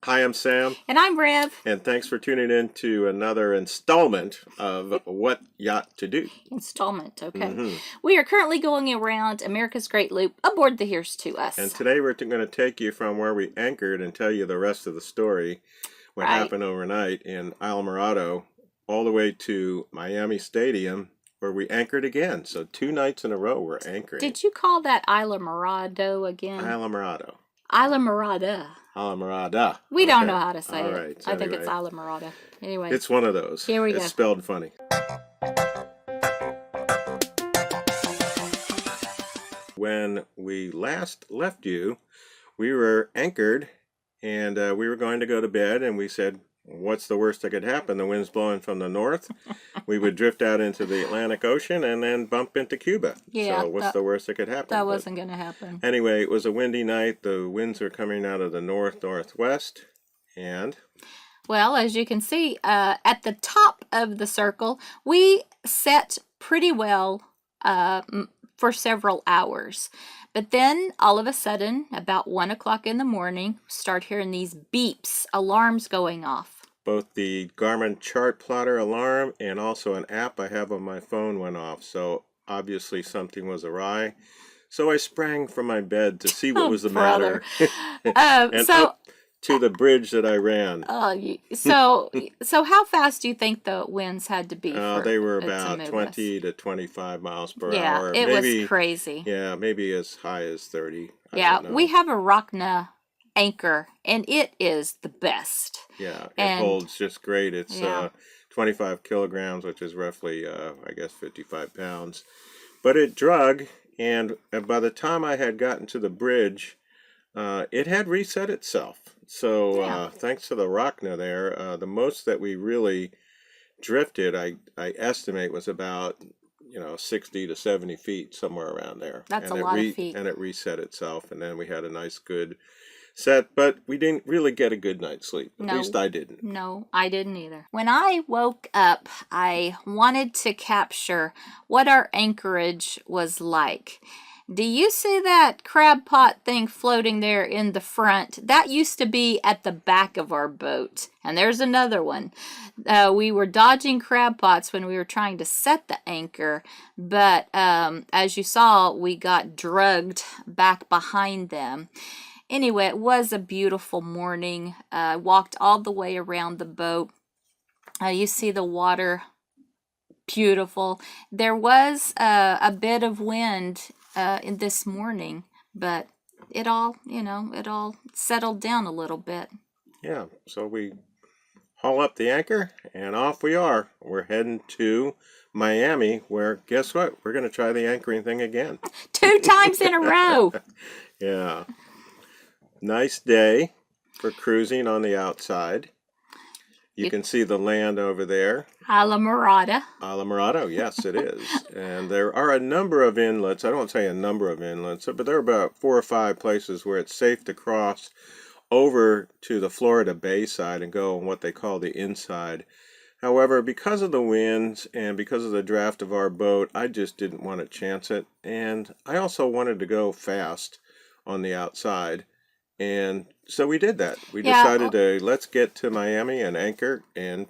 Hi, I'm Sam. And I'm Rev. And thanks for tuning in to another installment of What Yacht To Do. Installment, okay. We are currently going around America's Great Loop aboard the Here's To Us. And today we're going to take you from where we anchored and tell you the rest of the story, what happened overnight in Islamorada, all the way to Miami Stadium, where we anchored again. So 2 nights in a row we're anchoring. Did you call that Islamorada again? Islamorada. Islamorada. Islamorada. We don't know how to say it. Right. I think it's Islamorada. Anyway. It's one of those. Here we go. It's spelled funny. When we last left you, we were anchored and we were going to go to bed, and we said, what's the worst that could happen? The wind's blowing from the north. We would drift out into the Atlantic Ocean and then bump into Cuba. Yeah, so what's the worst that could happen? That wasn't going to happen. Anyway, it was a windy night. The winds are coming out of the north-northwest. And? Well, as you can see, at the top of the circle, we set pretty well for several hours. But then, all of a sudden, about 1 o'clock in the morning, start hearing these beeps, alarms going off. Both the Garmin chart plotter alarm and also an app I have on my phone went off. So obviously something was awry. So I sprang from my bed to see what was the matter. And so up to the bridge that I ran. So how fast do you think the winds had to be? They were about 20 to 25 miles per hour. Yeah, it was crazy. Yeah, maybe as high as 30. Yeah, we have a Rockna anchor, and it is the best. Yeah, it holds just great. It's 25 kilograms, which is roughly, I guess, 55 pounds. But it drug, and by the time I had gotten to the bridge, it had reset itself. So thanks to the Rockna there, the most that we really drifted, I estimate, was about 60 to 70 feet, somewhere around there. That's a lot of feet. And it reset itself, and then we had a nice, good set, but we didn't really get a good night's sleep. At least I didn't. No, I didn't either. When I woke up, I wanted to capture what our anchorage was like. Do you see that crab pot thing floating there in the front? That used to be at the back of our boat. And there's another one. We were dodging crab pots when we were trying to set the anchor, but as you saw, we got drugged back behind them. Anyway, it was a beautiful morning. I walked all the way around the boat. You see the water, beautiful. There was a bit of wind in this morning, but it all settled down a little bit. Yeah, so we haul up the anchor and off we are. We're heading to Miami, where, guess what? We're going to try the anchoring thing again. 2 times in a row. Yeah. Nice day for cruising on the outside. You can see the land over there. Islamorada. Islamorada, yes, it is. And there are a number of inlets. I don't say a number of inlets, but there are about 4 or 5 places where it's safe to cross over to the Florida Bay side and go on what they call the inside. However, because of the winds and because of the draft of our boat, I just didn't want to chance it. And I also wanted to go fast on the outside. And so we did that. We decided to let's get to Miami and anchor and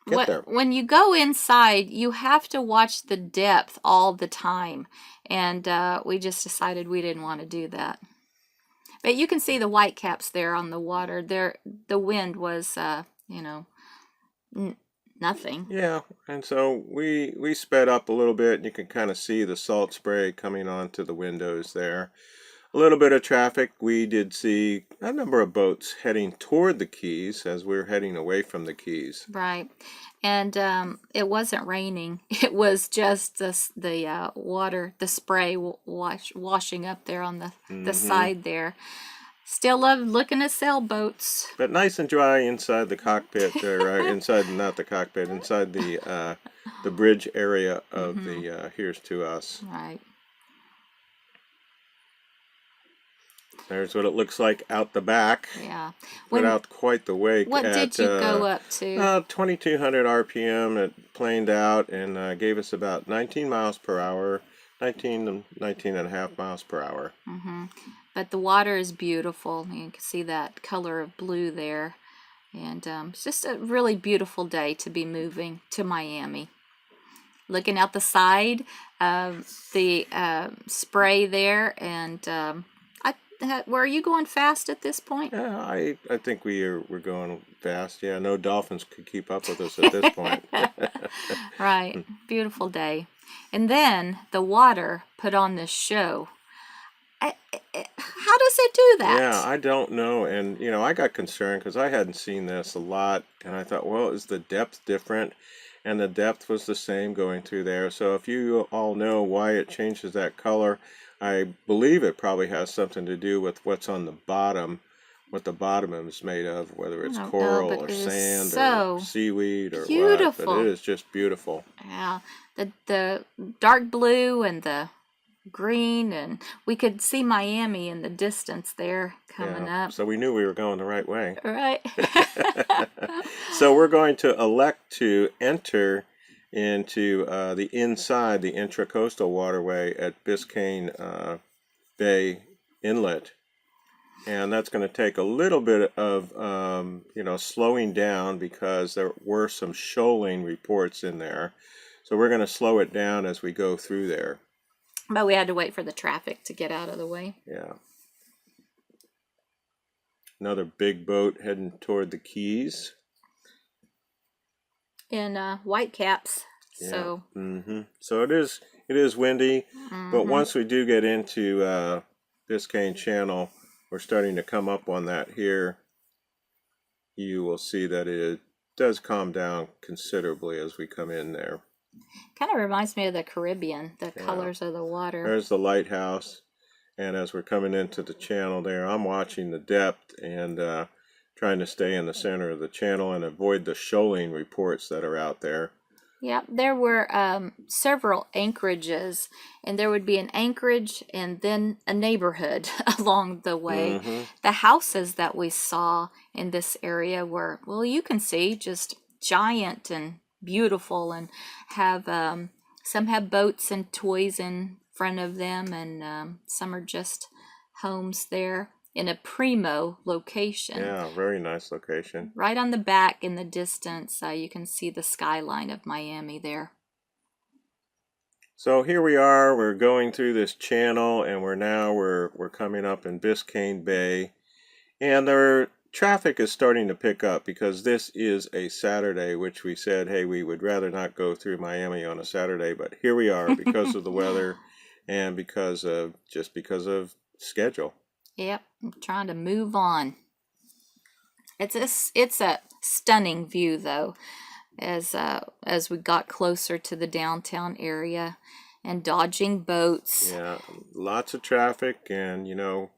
get there. When you go inside, you have to watch the depth all the time. And we just decided we didn't want to do that. But you can see the white caps there on the water. The wind was, nothing. Yeah, and so we sped up a little bit, and you can kind of see the salt spray coming onto the windows there. A little bit of traffic. We did see a number of boats heading toward the Keys as we were heading away from the Keys. Right. And it wasn't raining. It was just the water, the spray washing up there on the side there. Still love looking at sailboats. But nice and dry inside the cockpit, or inside, not the cockpit, inside the bridge area of the Here's To Us. Right. There's what it looks like out the back. Yeah. Without quite the wake. What did you go up to? 2,200 RPM. It planed out and gave us about 19 miles per hour, 19 and a half miles per hour. But the water is beautiful. You can see that color of blue there. And it's just a really beautiful day to be moving to Miami. Looking out the side of the spray there, and were you going fast at this point? Yeah, I think we're going fast. Yeah, no dolphins could keep up with us at this point. Right, beautiful day. And then the water put on this show. How does it do that? Yeah, I don't know. And, I got concerned because I hadn't seen this a lot. And I thought, well, is the depth different? And the depth was the same going through there. So if you all know why it changes that color, I believe it probably has something to do with what's on the bottom, what the bottom is made of, whether it's I don't know, coral but or it is sand so or seaweed or what. But beautiful. it is just beautiful. Yeah, the dark blue and the green, and we could see Miami in the distance there coming Yeah, up. so we knew we were going the right way. Right. So we're going to elect to enter into the inside, the intracoastal waterway at Biscayne Bay Inlet. And that's going to take a little bit of, slowing down because there were some shoaling reports in there. So we're going to slow it down as we go through there. But we had to wait for the traffic to get out of the way. Yeah. Another big boat heading toward the Keys. In white caps. Yeah. So. So it is windy, but once we do get into Biscayne Channel, we're starting to come up on that here. You will see that it does calm down considerably as we come in there. Kind of reminds me of the Caribbean, the colors of the water. There's the lighthouse, and as we're coming into the channel there, I'm watching the depth and trying to stay in the center of the channel and avoid the shoaling reports that are out there. Yeah, there were several anchorages, and there would be an anchorage and then a neighborhood along the way. The houses that we saw in this area were, well, you can see, just giant and beautiful, and have some have boats and toys in front of them, and some are just homes there in a primo location. Yeah, very nice location. Right on the back in the distance, you can see the skyline of Miami there. So here we are, we're going through this channel, and we're coming up in Biscayne Bay, and their traffic is starting to pick up because this is a Saturday, which we said, hey, we would rather not go through Miami on a Saturday, but here we are because of the weather and because of schedule. Yep, I'm trying to move on. It's a stunning view though, as we got closer to the downtown area and dodging boats. Yeah, lots of traffic, and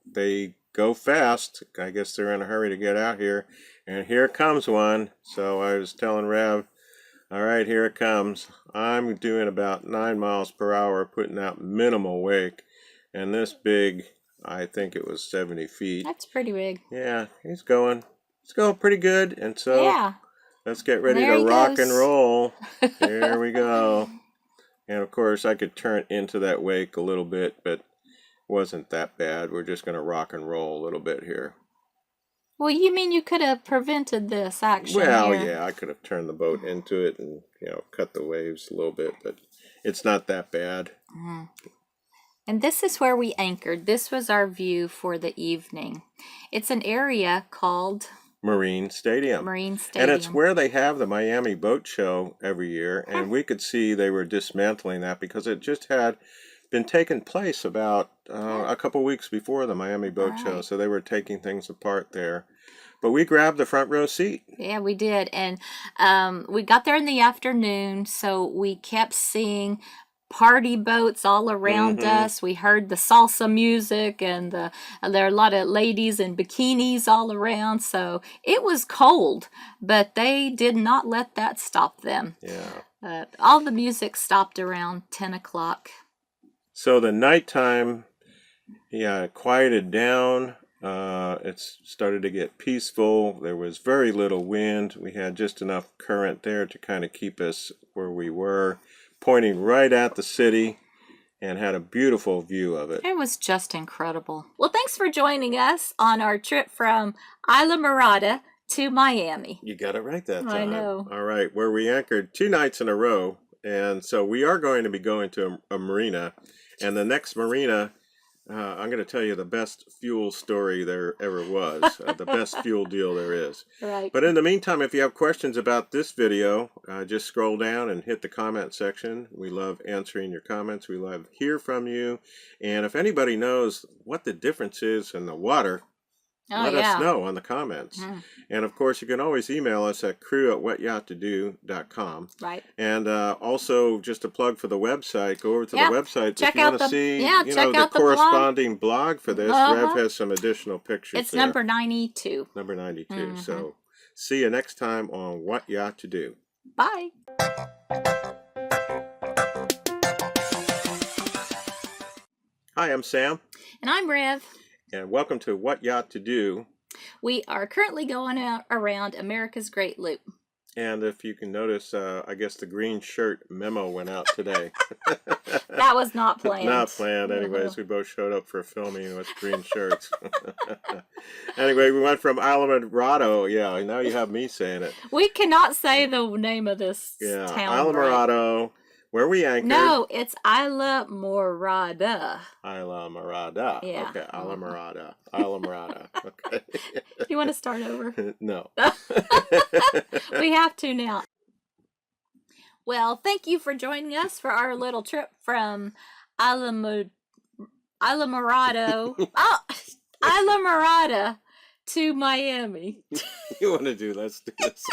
they go fast. I guess they're in a hurry to get out here, and here comes one. So I was telling Rev, all right, here it comes. I'm doing about 9 miles per hour, putting out minimal wake, and this big, I think it was 70 feet. That's pretty big. Yeah, he's going pretty good. And so yeah. Let's get ready There to he rock goes. and roll. There we go. And of course, I could turn into that wake a little bit, but it wasn't that bad. We're just going to rock and roll a little bit here. Well, you mean you could have prevented this action Well, here? yeah, I could have turned the boat into it and, cut the waves a little bit, but it's not that bad. Mm. And this is where we anchored. This was our view for the evening. It's an area called Marine Stadium. Marine Stadium. And it's where they have the Miami Boat Show every year. And we could see they were dismantling that because it just had been taking place about a couple weeks before the Miami Boat Show. So they were taking things apart there. But we grabbed the front row seat. Yeah, we did. And we got there in the afternoon, so we kept seeing party boats all around us. We heard the salsa music, and there are a lot of ladies in bikinis all around. So it was cold, but they did not let that stop them. Yeah. All the music stopped around 10 o'clock. So the nighttime, quieted down. It's started to get peaceful. There was very little wind. We had just enough current there to kind of keep us where we were, pointing right at the city. and had a beautiful view of it. It was just incredible. Well, thanks for joining us on our trip from Islamorada to Miami. You got it right that time. I know. All right, where we anchored 2 nights in a row. And so we are going to be going to a marina. And the next marina, I'm going to tell you the best fuel story there ever was. The best fuel deal there is. Right. But in the meantime, if you have questions about this video, just scroll down and hit the comment section. We love answering your comments. We love to hear from you. And if anybody knows what the difference is in the water, let us know on the comments. And of course, you can always email us at crew@whatyachttodo.com. Right. And also, just a plug for the website, go over to the website check if you out want to see the corresponding blog for this. Rev has some additional pictures. It's number 92. Number 92. So see you next time on What Yacht To Do. Bye. Hi, I'm Sam. And I'm Rev. And welcome to What Yacht To Do. We are currently going out around America's Great Loop. And if you can notice, I guess the green shirt memo went out today. That was not planned. Not planned. Anyways, we both showed up for filming with green shirts. Anyway, we went from Islamorada. Yeah, now you have me saying it. We cannot say the name of this town. Islamorada. Where we anchored. No, it's Islamorada. Islamorada. Yeah. Okay, Islamorada. Islamorada. Okay. Do you want to start over? No. We have to now. Well, thank you for joining us for our little trip from Islamorada to Miami. You want to do? Let's do this.